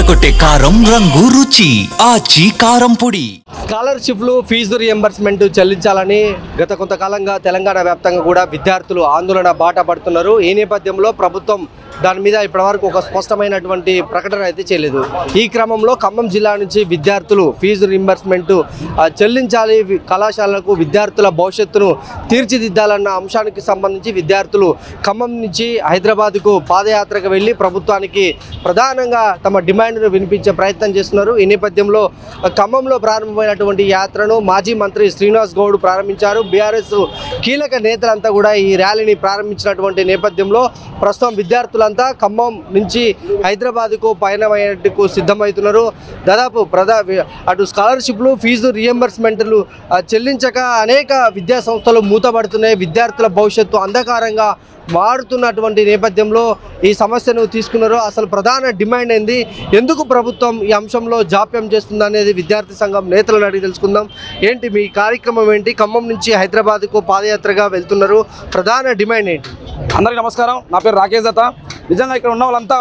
ఎర్రగొట్టే కారం రంగు రుచి ఆచి కారం పొడి. స్కాలర్షిప్లు ఫీజు రియంబర్స్మెంట్ చెల్లించాలని గత కొంతకాలంగా తెలంగాణ వ్యాప్తంగా కూడా విద్యార్థులు ఆందోళన బాట పడుతున్నారు. ఈ నేపథ్యంలో ప్రభుత్వం దాని మీద ఇప్పటివరకు ఒక స్పష్టమైనటువంటి ప్రకటన అయితే చేయలేదు. ఈ క్రమంలో ఖమ్మం జిల్లా నుంచి విద్యార్థులు ఫీజు రియంబర్స్మెంట్ చెల్లించాలి, కళాశాలలకు విద్యార్థుల భవిష్యత్తును తీర్చిదిద్దాలన్న అంశానికి సంబంధించి విద్యార్థులు ఖమ్మం నుంచి హైదరాబాద్కు పాదయాత్రకు వెళ్ళి ప్రభుత్వానికి ప్రధానంగా తమ డిమాండ్ను వినిపించే ప్రయత్నం చేస్తున్నారు. ఈ నేపథ్యంలో ఖమ్మంలో ప్రారంభమైనటువంటి యాత్రను మాజీ మంత్రి శ్రీనివాస్ గౌడ్ ప్రారంభించారు. బీఆర్ఎస్ కీలక నేతలంతా కూడా ఈ ర్యాలీని ప్రారంభించినటువంటి నేపథ్యంలో ప్రస్తుతం విద్యార్థులంతా ఖమ్మం నుంచి హైదరాబాద్కు పయనమయ్యేందుకు సిద్ధమవుతున్నారు. దాదాపు అటు స్కాలర్షిప్లు ఫీజు రియంబర్స్మెంట్లు చెల్లించక అనేక విద్యా సంస్థలు మూతపడుతున్నాయి. విద్యార్థుల భవిష్యత్తు అంధకారంగా మారుతున్నటువంటి నేపథ్యంలో ఈ సమస్యను తీసుకున్నారు. అసలు ప్రధాన డిమాండ్ ఏంది, ఎందుకు ప్రభుత్వం ఈ అంశంలో జాప్యం చేస్తుంది అనేది విద్యార్థి సంఘం నేతలను అడిగి తెలుసుకుందాం. ఏంటి మీ కార్యక్రమం ఏంటి? ఖమ్మం నుంచి హైదరాబాద్కు పాదయాత్రగా వెళ్తున్నారు, ప్రధాన డిమాండ్ ఏంటి? అందరికీ నమస్కారం. నా పేరు రాకేష్ దత్తా. నిజంగా ఇక్కడ ఉన్న వాళ్ళంతా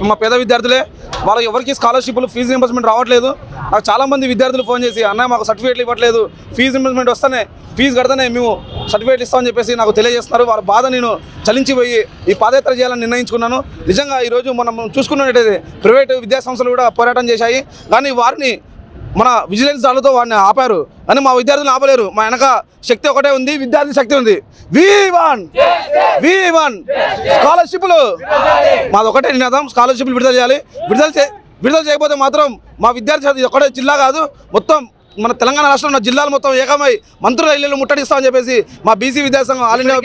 మా పేద విద్యార్థులే. వాళ్ళకి ఎవరికి స్కాలర్షిప్లు ఫీజు రింబర్స్మెంట్ రావట్లేదు. నాకు చాలామంది విద్యార్థులు ఫోన్ చేసి అన్న మాకు సర్టిఫికేట్లు ఇవ్వట్లేదు, ఫీజు రింబర్స్మెంట్ వస్తేనే ఫీజు కడితేనే మేము సర్టిఫికేట్లు ఇస్తామని చెప్పేసి నాకు తెలియజేస్తున్నారు. వాళ్ళ బాధ నేను చలించిపోయి ఈ పాదయాత్ర చేయాలని నిర్ణయించుకున్నాను. నిజంగా ఈరోజు మనం చూసుకున్నట్టయితే ప్రైవేటు విద్యాసంస్థలు కూడా పోరాటం చేశాయి, కానీ వారిని మన విజిలెన్స్ దాడులతో వారిని ఆపారు. కానీ మా విద్యార్థులను ఆపలేరు. మా వెనక శక్తి ఒకటే ఉంది, విద్యార్థి శక్తి ఉంది. V1 స్కాలర్షిప్లు మాది ఒకటే నినాదం, స్కాలర్షిప్లు విడుదల చేయాలి. విడుదల చేయకపోతే మాత్రం మా విద్యార్థి ఒకటే జిల్లా కాదు, మొత్తం మన తెలంగాణ రాష్ట్రంలో ఉన్న జిల్లాలు మొత్తం ఏకమై మంత్రుల ఇళ్లను ముట్టడిస్తామని చెప్పేసి మా బీసీ విద్యాసంఘం ఆల్ ఇండియా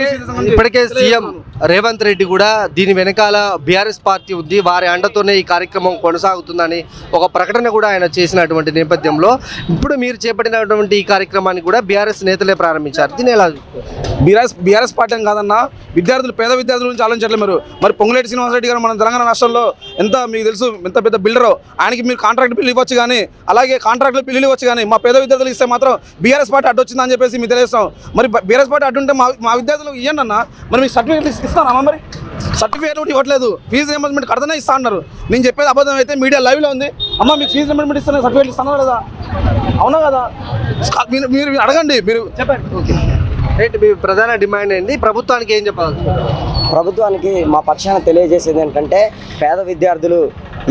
ఇప్పటికే సీఎం రేవంత్ రెడ్డి కూడా దీని వెనకాల బీఆర్ఎస్ పార్టీ ఉంది, వారి అండతోనే ఈ కార్యక్రమం కొనసాగుతుందని ఒక ప్రకటన కూడా ఆయన చేసినటువంటి నేపథ్యంలో ఇప్పుడు మీరు చేపట్టినటువంటి ఈ కార్యక్రమాన్ని కూడా బీఆర్ఎస్ నేతలే ప్రారంభించారు. దీని ఎలా బీఆర్ఎస్ పార్టీ అని కాదన్నా, విద్యార్థులు పేద విద్యార్థుల నుంచి ఆలోచించట్లేదు. మరి పొంగులేటి శ్రీనివాసరెడ్డి గారు మన తెలంగాణ రాష్ట్రంలో మీకు తెలుసు ఎంత పెద్ద బిల్డరో, ఆయనకి మీరు కాంట్రాక్ట్ బిల్లు ఇవ్వచ్చు, కానీ అలాగే కాంట్రాక్ట్లు బిల్లులు ఇవ్వచ్చు, కానీ మా పేద విద్యార్థులు ఇస్తే మాత్రం బీఆర్ఎస్ పార్టీ అడ్డు వచ్చిందని చెప్పేసి మీకు తెలియస్తాం. మరి బీఆర్ఎస్ పార్టీ అడ్డుంటే మా విద్యార్థులకు ఇవ్వండి అన్న, మరి మీకు సర్టిఫికేట్లు ఇస్తారా? మరి సర్టిఫికేట్ కూడా ఇవ్వట్లేదు, ఫీజు రింబర్స్మెంట్ కడతనే ఇస్తా అన్నారు. నేను చెప్పేది అబద్ధం అయితే మీడియా లైవ్లో ఉంది. అమ్మ మీకు ఫీజు రింబర్స్మెంట్ ఇస్తాను, సర్టిఫికేట్ ఇస్తానా లేదా? అవునా కదా? మీరు అడగండి, మీరు చెప్పండి. మీ ప్రధాన డిమాండ్ ఏంటి? ప్రభుత్వానికి ఏం చెప్పాలి? ప్రభుత్వానికి మా పక్షాన తెలియజేసేది ఏంటంటే, పేద విద్యార్థులు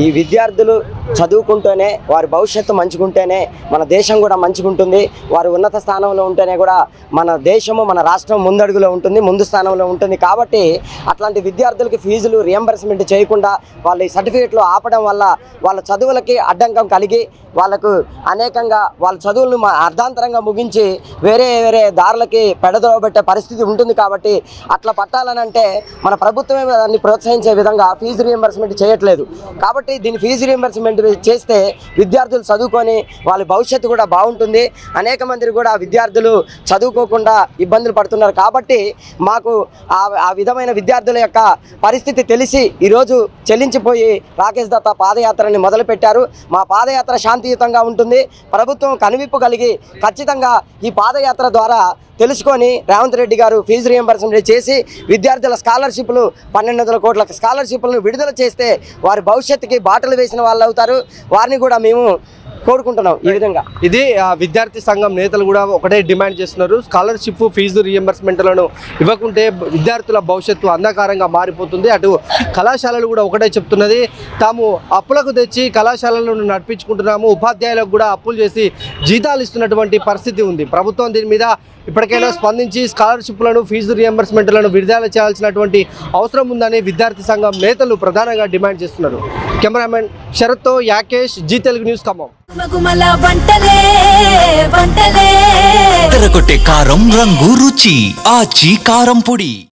ఈ విద్యార్థులు చదువుకుంటూనే వారి భవిష్యత్తు మంచిగుంటేనే మన దేశం కూడా మంచిగుంటుంది. వారు ఉన్నత స్థానంలో ఉంటేనే కూడా మన దేశము మన రాష్ట్రం ముందడుగులో ఉంటుంది, ముందు స్థానంలో ఉంటుంది. కాబట్టి అట్లాంటి విద్యార్థులకి ఫీజులు రియంబర్స్మెంట్ చేయకుండా వాళ్ళ ఈ సర్టిఫికేట్లు ఆపడం వల్ల వాళ్ళ చదువులకి అడ్డంకం కలిగి వాళ్ళకు అనేకంగా వాళ్ళ చదువులను అర్ధాంతరంగా ముగించి వేరే దారులకి పెడదోబెట్టే పరిస్థితి ఉంటుంది. కాబట్టి అట్లా పట్టాలనంటే మన ప్రభుత్వమే దాన్ని ప్రోత్సహించే విధంగా ఫీజు రియంబర్స్మెంట్ చేయట్లేదు. కాబట్టి దీన్ని ఫీజు రియంబర్స్మెంట్ చేస్తే విద్యార్థులు చదువుకొని వాళ్ళ భవిష్యత్తు కూడా బాగుంటుంది. అనేక మంది కూడా విద్యార్థులు చదువుకోకుండా ఇబ్బందులు పడుతున్నారు. కాబట్టి మాకు ఆ విధమైన విద్యార్థుల యొక్క పరిస్థితి తెలిసి ఈరోజు చెల్లించిపోయి రాకేష్ దత్తా పాదయాత్రని మొదలుపెట్టారు. మా పాదయాత్ర శాంతియుతంగా ఉంటుంది. ప్రభుత్వం కనువిప్పు కలిగి ఖచ్చితంగా ఈ పాదయాత్ర ద్వారా తెలుసుకొని రేవంత్ రెడ్డి గారు ఫీజు రియంబర్స్మెంట్ చేసి విద్యార్థుల స్కాలర్షిప్లు 1200 కోట్ల స్కాలర్షిప్లను విడుదల చేస్తే వారి భవిష్యత్తుకి బాటలు వేసిన వాళ్ళు అవుతారు. వారిని కూడా మేము కోరుకుంటున్నాం. ఈ విధంగా ఇది విద్యార్థి సంఘం నేతలు కూడా ఒకటే డిమాండ్ చేస్తున్నారు. స్కాలర్షిప్ ఫీజు రియంబర్స్మెంట్లను ఇవ్వకుంటే విద్యార్థుల భవిష్యత్తు అంధకారంగా మారిపోతుంది. అటు కళాశాలలు కూడా ఒకటే చెప్తున్నది, తాము అప్పులకు తెచ్చి కళాశాలలను నడిపించుకుంటున్నాము, ఉపాధ్యాయులకు కూడా అప్పులు చేసి జీతాలు ఇస్తున్నటువంటి పరిస్థితి ఉంది. ప్రభుత్వం దీని మీద ఇప్పటికైనా స్పందించి స్కాలర్షిప్లను ఫీజు రియంబర్స్మెంట్లను విడుదల చేయాల్సినటువంటి అవసరం ఉందని విద్యార్థి సంఘం నేతలు ప్రధానంగా డిమాండ్ చేస్తున్నారు. కెమెరామెన్ శరత్తో యాకేష్, జీ తెలుగు న్యూస్, ఖమ్మం. ఎర్రగొట్టే కారం రంగు రుచి ఆచి కారం పొడి.